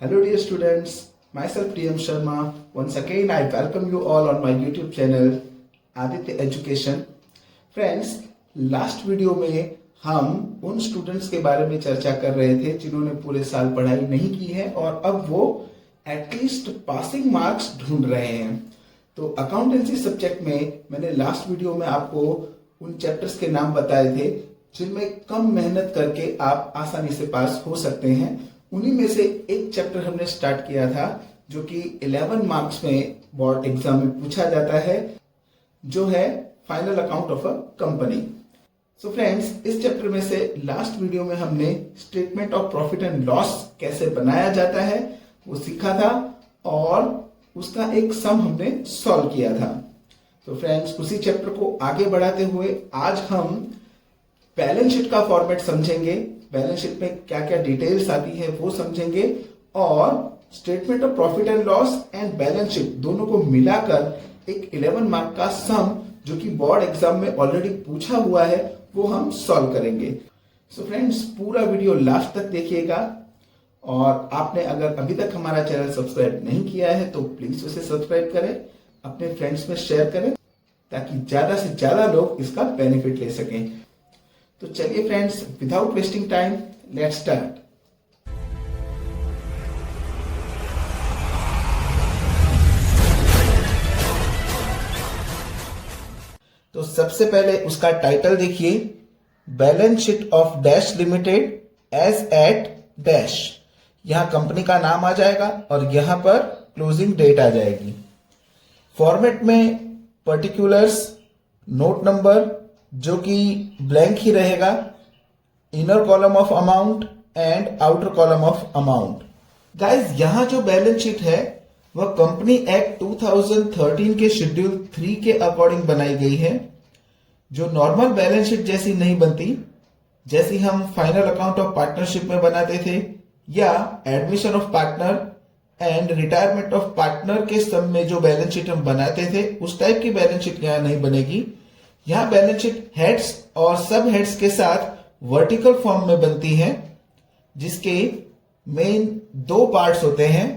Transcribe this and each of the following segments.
Hello dear students, myself TM Sharma. Once again I welcome you all on my YouTube channel Aditya Education. Friends, last video में हम उन students के बारे में चर्चा कर रहे थे जिन्होंने पूरे साल पढ़ाई नहीं की है और अब वो एटलीस्ट पासिंग मार्क्स ढूंढ रहे हैं। तो अकाउंटेंसी सब्जेक्ट में मैंने लास्ट वीडियो में आपको उन चैप्टर्स के नाम बताए थे जिनमें कम मेहनत करके आप आसानी से पास हो सकते हैं। उन्हीं में से एक चैप्टर हमने स्टार्ट किया था जो कि 11 मार्क्स में बोर्ड एग्जाम में पूछा जाता है, जो है final account of a company. So friends, इस चैप्टर में से लास्ट वीडियो में हमने statement of profit and loss कैसे बनाया जाता है वो सीखा था और उसका एक सम हमने सॉल्व किया था। तो फ्रेंड्स, उसी चैप्टर को आगे बढ़ाते हुए आज हम बैलेंस शीट का फॉर्मेट समझेंगे, बैलेंस शीट में क्या क्या डिटेल्स आती है वो समझेंगे और statement of profit and loss and balance sheet दोनों को मिलाकर एक 11 मार्क का सम जो कि बोर्ड एग्जाम में ऑलरेडी पूछा हुआ है वो हम सॉल्व करेंगे। सो फ्रेंड्स, पूरा वीडियो लास्ट तक देखिएगा और आपने अगर अभी तक हमारा चैनल सब्सक्राइब नहीं किया है तो प्लीज उसे सब्सक्राइब करें, अपने फ्रेंड्स में शेयर करें ताकि ज्यादा से ज्यादा लोग इसका बेनिफिट ले सकें। तो चलिए friends, without wasting time let's start. तो सबसे पहले उसका टाइटल देखिए, balance sheet of dash limited as at dash. यहां कंपनी का नाम आ जाएगा और यहां पर क्लोजिंग डेट आ जाएगी। फॉर्मेट में पर्टिकुलर्स, नोट नंबर जो कि ब्लैंक ही रहेगा, inner column of amount and outer column of amount. Guys, यहां जो बैलेंस शीट है वह कंपनी एक्ट 2013 के शेड्यूल 3 के अकॉर्डिंग बनाई गई है, जो नॉर्मल बैलेंस शीट जैसी नहीं बनती, जैसी हम फाइनल अकाउंट ऑफ पार्टनरशिप में बनाते थे या admission of partner and retirement of partner के सब में जो बैलेंस शीट हम बनाते थे उस टाइप की बैलेंस शीट यहां नहीं बनेगी। यहां बैलेंस शीट हेड्स और सब हेड्स के साथ वर्टिकल फॉर्म में बनती है, जिसके मेन दो पार्ट्स होते हैं,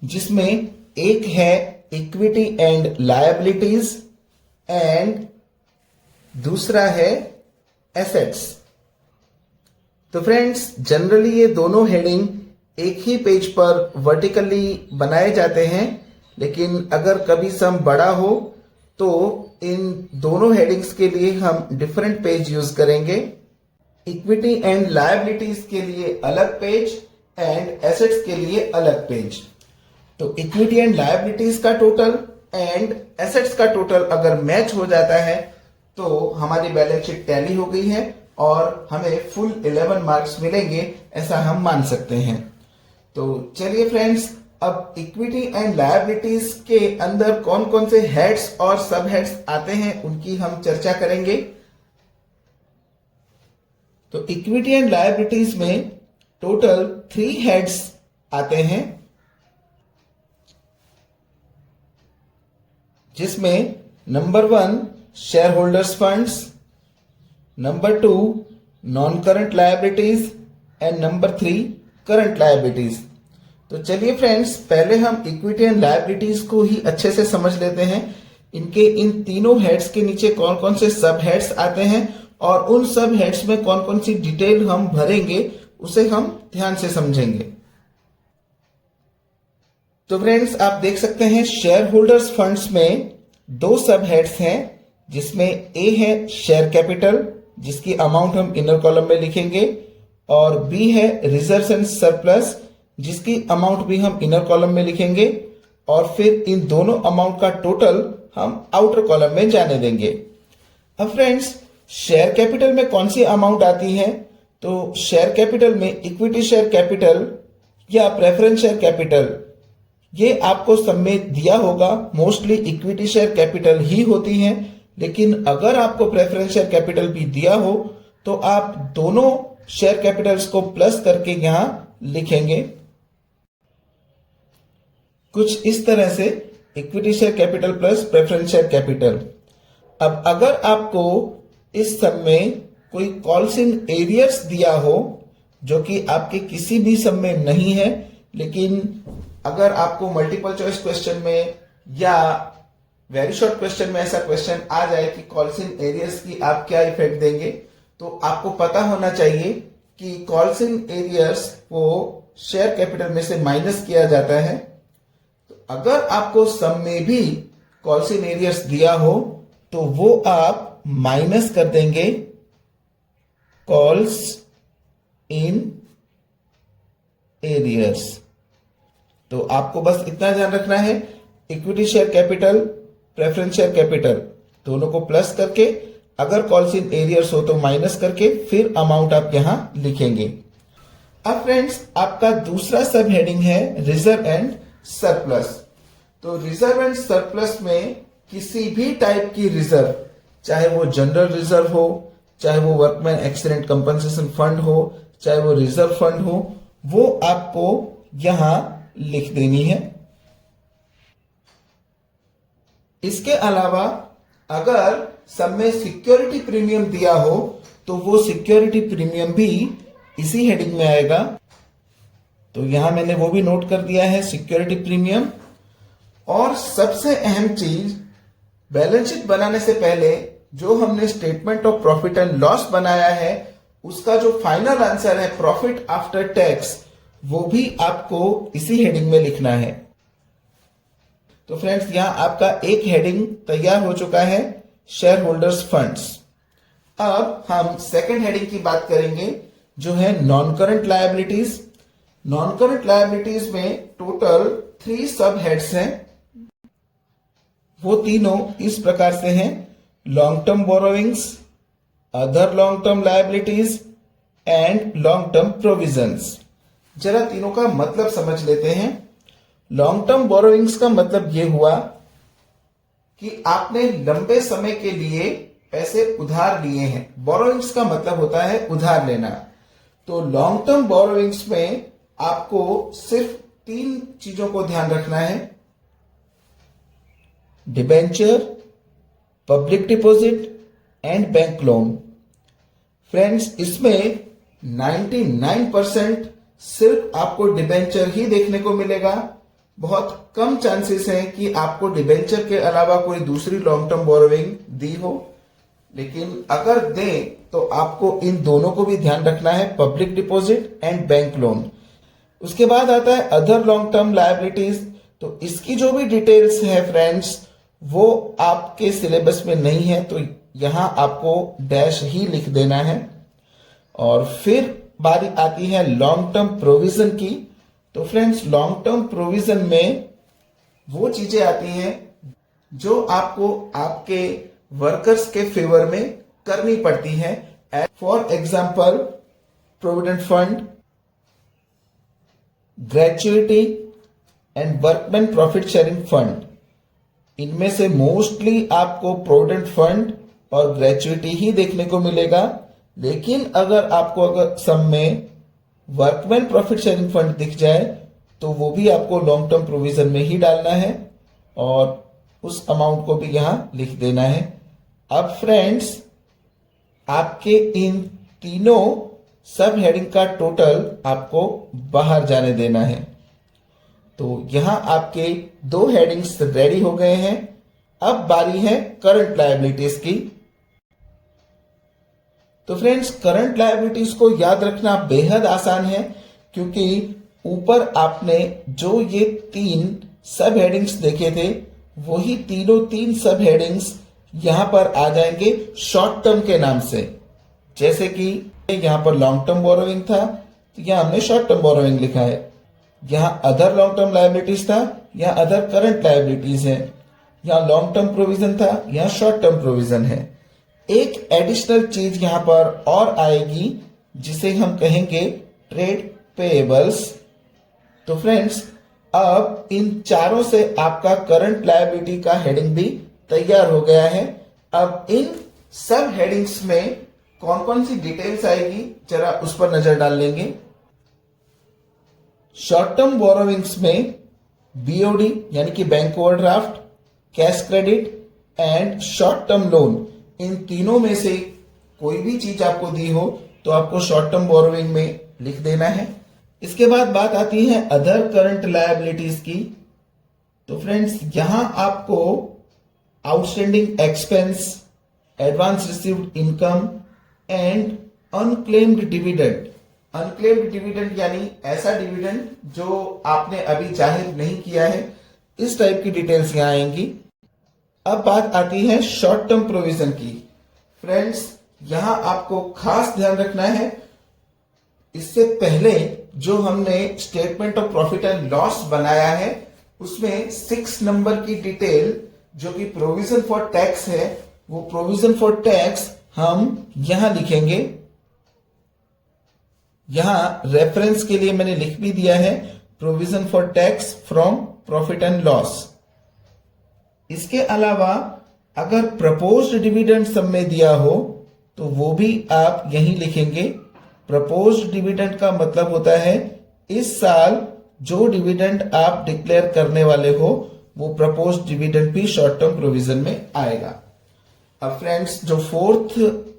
जिसमें एक है इक्विटी एंड लायबिलिटीज एंड दूसरा है एसेट्स। तो फ्रेंड्स, जनरली ये दोनों हेडिंग एक ही पेज पर वर्टिकली बनाए जाते हैं, लेकिन अगर कभी सम बड़ा हो तो इन दोनों हेडिंग्स के लिए हम डिफरेंट पेज यूज करेंगे। इक्विटी एंड लायबिलिटीज के लिए अलग पेज एंड एसेट्स के लिए अलग पेज। तो इक्विटी एंड लायबिलिटीज का टोटल एंड एसेट्स का टोटल अगर मैच हो जाता है तो हमारी बैलेंस शीट टैली हो गई है और हमें फुल 11 मार्क्स मिलेंगे, ऐसा हम मान सकते हैं। तो चलिए फ्रेंड्स, अब इक्विटी एंड लायबिलिटीज के अंदर कौन कौन से हेड्स और सब हेड्स आते हैं उनकी हम चर्चा करेंगे। तो इक्विटी एंड लायबिलिटीज में टोटल 3 हेड्स आते हैं, जिसमें number 1 share holders funds, number 2 non current liabilities and number 3 current liabilities. तो चलिए फ्रेंड्स, पहले हम इक्विटी एंड लायबिलिटीज को ही अच्छे से समझ लेते हैं। इनके इन तीनों हेड्स के नीचे कौन कौन से सब हेड्स आते हैं और उन सब हेड्स में कौन कौन सी डिटेल हम भरेंगे उसे हम ध्यान से समझेंगे। तो फ्रेंड्स, आप देख सकते हैं शेयर होल्डर्स फंड्स में 2 सब हेड्स हैं, जिसमें ए है शेयर कैपिटल, जिसकी अमाउंट हम इनर कॉलम में लिखेंगे, और बी है रिजर्व्स एंड सरप्लस, जिसकी अमाउंट भी हम इनर कॉलम में लिखेंगे, और फिर इन दोनों अमाउंट का टोटल हम आउटर कॉलम में जाने देंगे। अब फ्रेंड्स, शेयर कैपिटल में कौन सी अमाउंट आती है? तो शेयर कैपिटल में इक्विटी शेयर कैपिटल या प्रेफरेंस शेयर कैपिटल, ये आपको सब में दिया होगा। मोस्टली इक्विटी शेयर कैपिटल ही होती है, लेकिन अगर आपको प्रेफरेंस शेयर कैपिटल भी दिया हो तो आप दोनों शेयर कैपिटल्स को प्लस करके यहां लिखेंगे कुछ इस तरह से, equity share capital plus preference share capital. अब अगर आपको इस सब में कोई कॉल्स इन एरियर्स दिया हो जो कि आपके किसी भी सब में नहीं है, लेकिन अगर आपको मल्टीपल चॉइस क्वेश्चन में या वेरी शॉर्ट क्वेश्चन में ऐसा क्वेश्चन आ जाए कि कॉल्स इन एरियर्स की आप क्या इफेक्ट देंगे, तो आपको पता होना चाहिए कि कॉल्स इन एरियर्स को शेयर कैपिटल में से माइनस किया जाता है। तो अगर आपको सम में भी कॉल्स इन एरियर्स दिया हो तो वो आप माइनस कर देंगे कॉल्स इन एरियर्स। तो आपको बस इतना ध्यान रखना है, equity share capital, preference share capital दोनों को प्लस करके, अगर कॉल्स इन एरियर्स हो तो माइनस करके फिर अमाउंट आप यहां लिखेंगे। अब फ्रेंड्स, आपका दूसरा सब हेडिंग है रिजर्व एंड सरप्लस। तो रिजर्व एंड सरप्लस में किसी भी टाइप की रिजर्व, चाहे वो जनरल रिजर्व हो, चाहे वो वर्कमैन एक्सीडेंट कंपनसेशन फंड हो, चाहे वो रिजर्व फंड हो, वो आपको यहां लिख देनी है। इसके अलावा अगर सब में सिक्योरिटी प्रीमियम दिया हो तो वो सिक्योरिटी प्रीमियम भी इसी हेडिंग में आएगा। तो यहां मैंने वो भी नोट कर दिया है, सिक्योरिटी प्रीमियम। और सबसे अहम चीज, बैलेंस शीट बनाने से पहले जो हमने statement of profit and loss बनाया है उसका जो फाइनल आंसर है प्रॉफिट आफ्टर टैक्स, वो भी आपको इसी हेडिंग में लिखना है। तो फ्रेंड्स, यहां आपका एक हेडिंग तैयार हो चुका है, शेयर होल्डर्स फंड्स। अब हम सेकंड हेडिंग की बात करेंगे जो है non current liabilities. Non current liabilities में टोटल 3 सब हेड्स हैं। वो तीनों इस प्रकार से हैं, long term borrowings, other long term liabilities and long term provisions. जरा तीनों का मतलब समझ लेते हैं। लॉन्ग टर्म बोरोविंग्स का मतलब यह हुआ कि आपने लंबे समय के लिए पैसे उधार लिए हैं। बोरोविंग्स का मतलब होता है उधार लेना। तो लॉन्ग टर्म बोरोविंग्स में आपको सिर्फ 3 चीजों को ध्यान रखना है, debenture, public deposit and bank loan. Friends, इसमें 99% सिर्फ आपको डिबेंचर ही देखने को मिलेगा। बहुत कम चांसेस हैं कि आपको डिबेंचर के अलावा कोई दूसरी लॉन्ग टर्म बोरोविंग दी हो, लेकिन अगर दें तो आपको इन दोनों को भी ध्यान रखना है, public deposit and bank loan. उसके बाद आता है अदर लॉन्ग टर्म लायबिलिटीज। तो इसकी जो भी डिटेल्स है फ्रेंड्स, वो आपके सिलेबस में नहीं है, तो यहां आपको डैश ही लिख देना है। और फिर बारी आती है लॉन्ग टर्म प्रोविजन की। तो फ्रेंड्स, लॉन्ग टर्म प्रोविजन में वो चीजें आती हैं जो आपको आपके वर्कर्स के फेवर में करनी पड़ती हैं। For example, provident fund, gratuity and workman profit sharing fund. इनमें से मोस्टली आपको प्रोविडेंट फंड और ग्रेचुइटी ही देखने को मिलेगा। लेकिन अगर सम में वर्कमैन प्रॉफिट शेयरिंग फंड दिख जाए तो वो भी आपको लॉन्ग टर्म प्रोविजन में ही डालना है और उस अमाउंट को भी यहां लिख देना है। अब फ्रेंड्स, आपके इन तीनों सब हेडिंग का टोटल आपको बाहर जाने देना है। तो यहां आपके 2 हेडिंग्स रेडी हो गए हैं। अब बारी है करंट लायबिलिटीज की। तो फ्रेंड्स, करंट लायबिलिटीज को याद रखना बेहद आसान है, क्योंकि ऊपर आपने जो ये 3 सब हेडिंग्स देखे थे, वही तीनों 3 सब हेडिंग्स यहां पर आ जाएंगे शॉर्ट टर्म के नाम से। जैसे कि यहां पर लॉन्ग टर्म बोरोविंग था, तो यहां हमने शॉर्ट टर्म बोरोविंग लिखा है। यहां अदर लॉन्ग टर्म लायबिलिटीज था, यहां अदर करंट लायबिलिटीज है। यहां लॉन्ग टर्म प्रोविजन था, यहां शॉर्ट टर्म प्रोविजन है। एक एडिशनल चीज यहां पर और आएगी जिसे हम कहेंगे ट्रेड पेएबल्स। तो फ्रेंड्स, अब इन चारों से आपका करंट लायबिलिटी का हेडिंग भी तैयार हो गया है। अब इन सब हेडिंग्स में कौन कौन सी डिटेल्स आएगी, जरा उस पर नजर डाल लेंगे। शॉर्ट टर्म बोरोविंग्स में बीओडी यानी कि bank overdraft, cash credit and short term loan, इन तीनों में से कोई भी चीज आपको दी हो तो आपको शॉर्ट टर्म बोरोविंग में लिख देना है। इसके बाद बात आती है अदर करंट लायबिलिटीज की। तो फ्रेंड्स यहां आपको outstanding expense, advance received income and unclaimed dividend. Unclaimed dividend यानी ऐसा डिविडेंड जो आपने अभी जाहिर नहीं किया है, इस टाइप की डिटेल्स यहां आएंगी। अब बात आती है शॉर्ट टर्म प्रोविजन की। फ्रेंड्स यहां आपको खास ध्यान रखना है, इससे पहले जो हमने statement of profit and loss बनाया है उसमें 6 नंबर की डिटेल जो कि प्रोविजन फॉर टैक्स है, वो प्रोविजन फॉर टैक्स हम यहां लिखेंगे। यहां रेफरेंस के लिए मैंने लिख भी दिया है provision for tax from profit and loss. इसके अलावा अगर प्रपोज्ड डिविडेंड सब में दिया हो तो वो भी आप यहीं लिखेंगे। प्रपोज्ड डिविडेंड का मतलब होता है इस साल जो डिविडेंड आप डिक्लेयर करने वाले हो वो प्रपोज्ड डिविडेंड भी शॉर्ट टर्म प्रोविजन में आएगा। अब फ्रेंड्स जो फोर्थ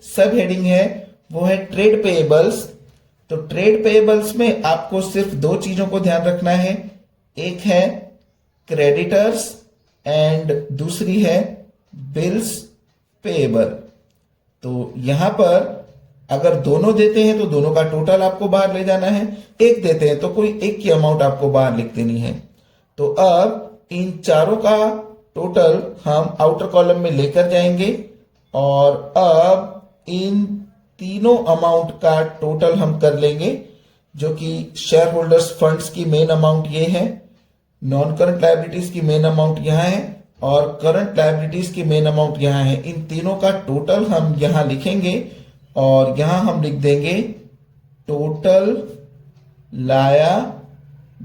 सब हेडिंग है वो है ट्रेड पेएबल्स। तो ट्रेड पेएबल्स में आपको सिर्फ 2 चीजों को ध्यान रखना है, एक है क्रेडिटर्स एंड दूसरी है बिल्स पेएबल। तो यहां पर अगर दोनों देते हैं तो दोनों का टोटल आपको बाहर ले जाना है, एक देते हैं तो कोई एक की अमाउंट आपको बाहर लिख देनी है। तो अब इन चारों का टोटल हम आउटर कॉलम में लेकर जाएंगे और अब इन तीनों अमाउंट का टोटल हम कर लेंगे, जो कि शेयर होल्डर्स फंड्स की मेन अमाउंट ये है, नॉन करंट लायबिलिटीज की मेन अमाउंट यहां है और करंट लायबिलिटीज की मेन अमाउंट यहां है। इन तीनों का टोटल हम यहां लिखेंगे और यहां हम लिख देंगे टोटल लायबिलिटीज।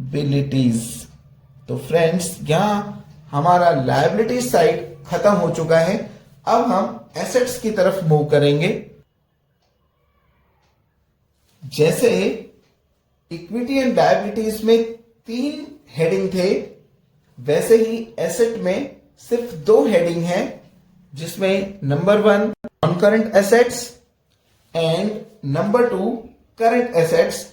तो फ्रेंड्स यहां हमारा लायबिलिटीज साइड खत्म हो चुका है। अब हम एसेट्स की तरफ मूव करेंगे। जैसे इक्विटी एंड लायबिलिटीज में 3 हेडिंग थे, वैसे ही एसेट में सिर्फ 2 हेडिंग है, जिसमें number 1 non current assets and number 2 current assets,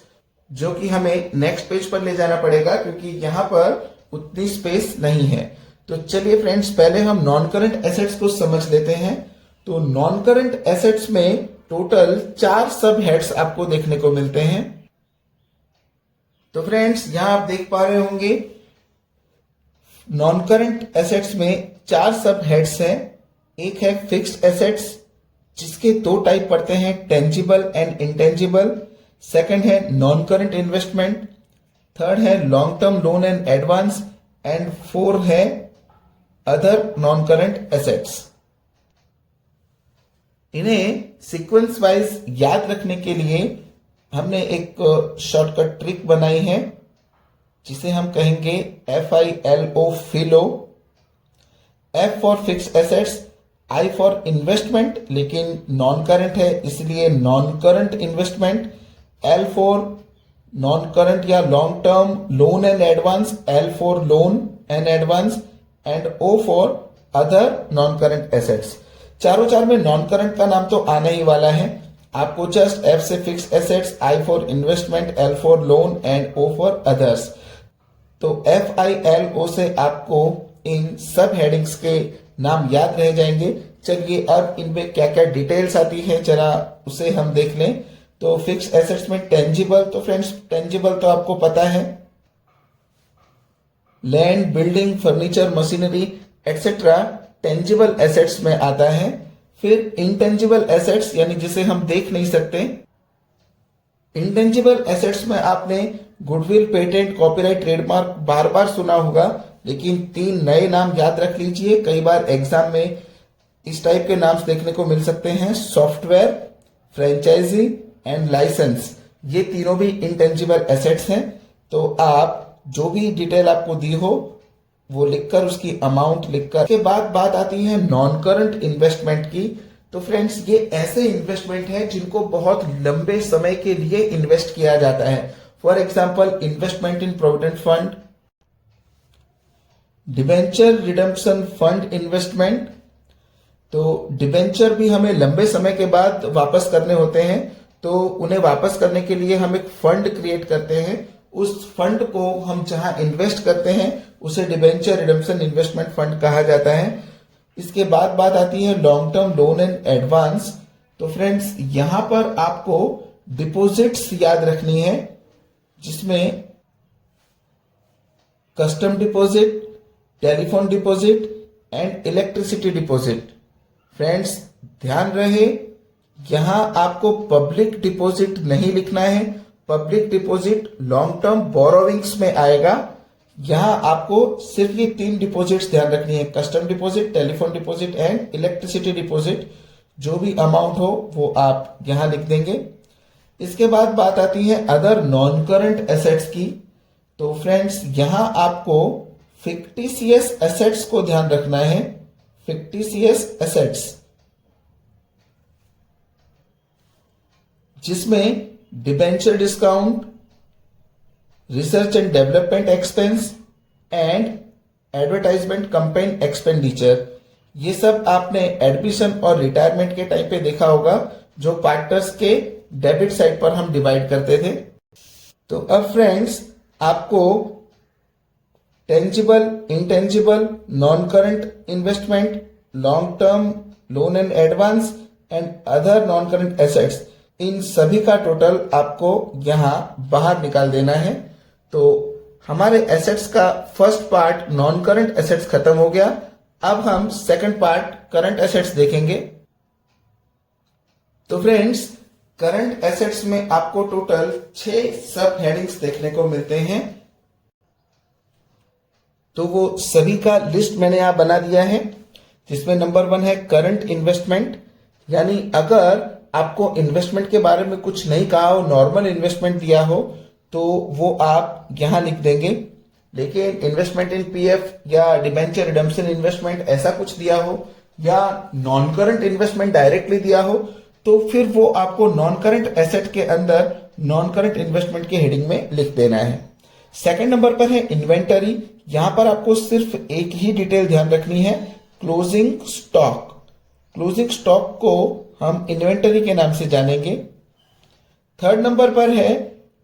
जो कि हमें नेक्स्ट पेज पर ले जाना पड़ेगा क्योंकि यहां पर उतनी स्पेस नहीं है। तो चलिए फ्रेंड्स पहले हम नॉन करंट एसेट्स को समझ लेते हैं। तो नॉन करंट एसेट्स में टोटल 4 सब हेड्स आपको देखने को मिलते हैं। तो फ्रेंड्स यहां आप देख पा रहे होंगे नॉन करंट एसेट्स में 4 सब हेड्स हैं। एक है फिक्स्ड एसेट्स जिसके 2 टाइप पड़ते हैं, टेंजिबल एंड इंटेंजिबल। सेकंड है नॉन करंट इन्वेस्टमेंट। थर्ड है long term loan and advance and 4 है अदर नॉन करंट एसेट्स। इन्हें सीक्वेंस वाइज याद रखने के लिए हमने एक शॉर्टकट ट्रिक बनाई है जिसे हम कहेंगे FILO FILO. F for fixed assets, I for investment लेकिन नॉन करंट है इसलिए non current investment, L for non current या long term loan and advance, L for loan and advance and O for other non current assets. चारों में non current का नाम तो आने ही वाला है। आपको जस्ट F से fixed assets, I for investment, L for loan and O for others. तो FILO से आपको इन सब हेडिंग्स के नाम याद रह जाएंगे। चलिए अब इनमें क्या क्या डिटेल्स आती है जरा उसे हम देख लें। तो फिक्स्ड एसेट्स में टेंजिबल, तो फ्रेंड्स टेंजिबल तो आपको पता है, land, building, furniture, machinery etcetera tangible assets में आता है। फिर इंटेंजिबल एसेट्स यानी जिसे हम देख नहीं सकते। इंटेंजिबल एसेट्स में आपने गुडविल, पेटेंट, कॉपीराइट, ट्रेडमार्क बार बार सुना होगा, लेकिन 3 नए नाम याद रख लीजिए, कई बार एग्जाम में इस टाइप के नाम देखने को मिल सकते हैं, सॉफ्टवेयर, फ्रेंचाइजी एंड लाइसेंस। ये तीनों भी इंटेंजिबल एसेट्स हैं। तो आप जो भी डिटेल आपको दी हो वो लिखकर उसकी अमाउंट लिखकर के बाद बात आती है नॉन करंट इन्वेस्टमेंट की। तो फ्रेंड्स ये ऐसे इन्वेस्टमेंट है जिनको बहुत लंबे समय के लिए इन्वेस्ट किया जाता है। For example investment in provident fund, debenture redemption fund investment. तो डिबेंचर भी हमें लंबे समय के बाद वापस करने होते हैं, तो उन्हें वापस करने के लिए हम एक फंड क्रिएट करते हैं उस फंड को हम जहां इन्वेस्ट करते हैं उसे डिबेंचर रिडम्पशन इन्वेस्टमेंट फंड कहा जाता है। इसके बाद बात आती है long term loan and advance. तो फ्रेंड्स यहां पर आपको डिपॉजिट्स याद रखनी है, जिसमें custom deposit, telephone deposit and electricity deposit. Friends ध्यान रहे, यहां आपको पब्लिक डिपॉजिट नहीं लिखना है। Public deposit long term borrowings में आएगा। यहां आपको सिर्फ ये 3 डिपॉजिट्स ध्यान रखनी है, custom deposit, telephone deposit and electricity deposit. जो भी अमाउंट हो वो आप यहां लिख देंगे। इसके बाद बात आती है अदर नॉन करंट एसेट्स की। तो फ्रेंड्स यहां आपको फिक्टिशियस एसेट्स को ध्यान रखना है। फिक्टिशियस एसेट्स जिसमें debenture discount, research and development expense and advertisement campaign expenditure, ये सब आपने एडमिशन और रिटायरमेंट के टाइम पे देखा होगा, जो पार्टनर्स के डेबिट साइड पर हम डिवाइड करते थे। तो अब फ्रेंड्स आपको tangible, intangible, non current investment, long term loan and advance and other non current assets, इन सभी का टोटल आपको यहां बाहर निकाल देना है। तो हमारे एसेट्स का first part non current assets खत्म हो गया। अब हम सेकंड पार्ट करंट एसेट्स देखेंगे। तो फ्रेंड्स करंट एसेट्स में आपको टोटल 6 सब हेडिंग्स देखने को मिलते हैं। तो वो सभी का लिस्ट मैंने यहां बना दिया है, जिसमें नंबर 1 है करंट इन्वेस्टमेंट, यानी अगर आपको इन्वेस्टमेंट के बारे में कुछ नहीं कहा हो, नॉर्मल इन्वेस्टमेंट दिया हो, तो वो आप यहां लिख देंगे। लेकिन इन्वेस्टमेंट इन पीएफ या डिबेंचर रिडम्पशन इन्वेस्टमेंट ऐसा कुछ दिया हो, या नॉन करंट इन्वेस्टमेंट डायरेक्टली दिया हो, तो फिर वो आपको नॉन करंट एसेट के अंदर नॉन करंट इन्वेस्टमेंट के हेडिंग में लिख देना है। सेकंड नंबर पर है इन्वेंटरी। यहां पर आपको सिर्फ एक ही डिटेल ध्यान रखनी है, क्लोजिंग स्टॉक। क्लोजिंग स्टॉक को हम इन्वेंटरी के नाम से जानेंगे। थर्ड नंबर पर है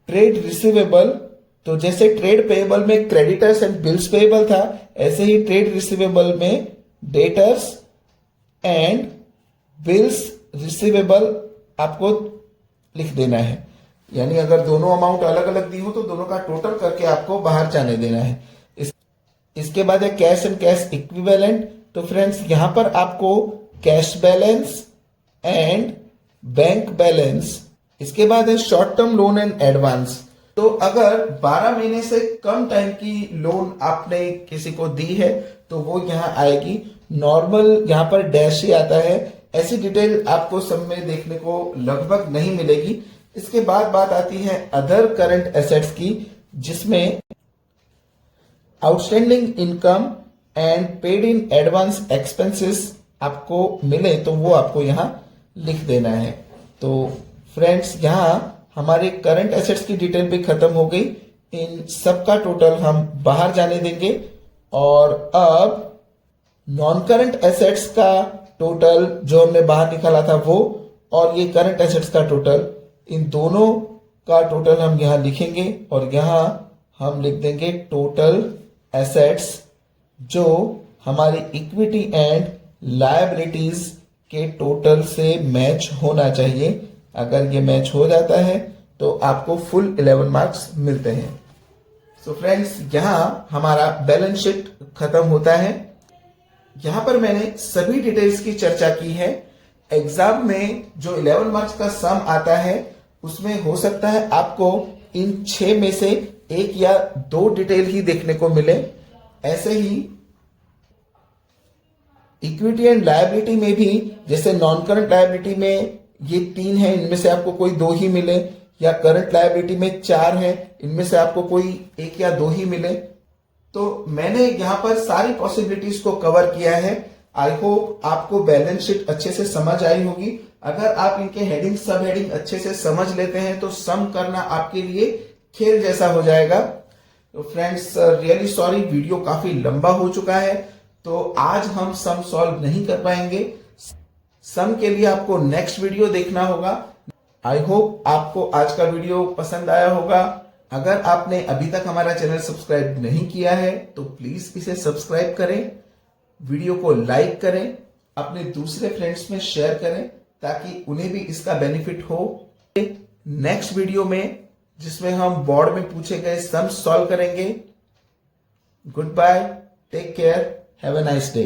ट्रेड रिसीवेबल। तो जैसे ट्रेड पेएबल में क्रेडिटर्स एंड बिल्स पेएबल था, ऐसे ही ट्रेड रिसीवेबल में डेटर्स एंड बिल्स रिसीवेबल आपको लिख देना है। यानी अगर दोनों अमाउंट अलग अलग दी हो तो दोनों का टोटल करके आपको बाहर जाने देना है। इसके बाद है कैश एंड कैश इक्विवेलेंट। तो फ्रेंड्स यहां पर आपको cash balance and bank balance, इसके बाद है short term loan and advance. तो अगर 12 महीने से कम टाइम की लोन आपने किसी को दी है तो वो यहां आएगी। नॉर्मल यहां पर डैश ही आता है। ऐसी डिटेल आपको सब में देखने को लगभग नहीं मिलेगी। इसके बाद बात आती है अदर करंट एसेट्स की, जिसमें outstanding income and paid in advance expenses आपको मिले तो वो आपको यहां लिख देना है। तो फ्रेंड्स यहां हमारे करंट एसेट्स की डिटेल भी खत्म हो गई। इन सब का टोटल हम बाहर जाने देंगे। और अब नॉन करंट एसेट्स का टोटल जो हमने बाहर निकाला था वो, और ये करंट एसेट्स का टोटल, इन दोनों का टोटल हम यहां लिखेंगे। और यहां हम लिख देंगे टोटल एसेट्स, जो हमारी इक्विटी एंड लायबिलिटीज के टोटल से मैच होना चाहिए। अगर ये मैच हो जाता है तो आपको फुल 11 मार्क्स मिलते हैं। सो फ्रेंड्स यहां हमारा बैलेंस शीट खत्म होता है। यहां पर मैंने सभी डिटेल्स की चर्चा की है। एग्जाम में जो 11 मार्क्स का सम आता है उसमें हो सकता है आपको इन 6 में से 1 या 2 डिटेल ही देखने को मिले। ऐसे ही इक्विटी एंड लायबिलिटी में भी, जैसे नॉन करंट लायबिलिटी में ये 3 है, इनमें से आपको कोई 2 ही मिले, या करंट लायबिलिटी में 4 है, इनमें से आपको कोई 1 या 2 ही मिले। तो मैंने यहां पर सारी पॉसिबिलिटीज को कवर किया है। आई होप आपको बैलेंस शीट अच्छे से समझ आई होगी। अगर आप इनके हेडिंग सब हेडिंग अच्छे से समझ लेते हैं तो सम करना आपके लिए खेल जैसा हो जाएगा। तो फ्रेंड्स रियली सॉरी, वीडियो काफी लंबा हो चुका है, तो आज हम सम सॉल्व नहीं कर पाएंगे। सम के लिए आपको नेक्स्ट वीडियो देखना होगा। आई होप आपको आज का वीडियो पसंद आया होगा। अगर आपने अभी तक हमारा चैनल सब्सक्राइब नहीं किया है तो प्लीज इसे सब्सक्राइब करें, वीडियो को लाइक करें, अपने दूसरे फ्रेंड्स में शेयर करें ताकि उन्हें भी इसका बेनिफिट हो। नेक्स्ट वीडियो में जिसमें हम बोर्ड में पूछे गए सम्स सॉल्व करेंगे। Goodbye, take care, have a nice day.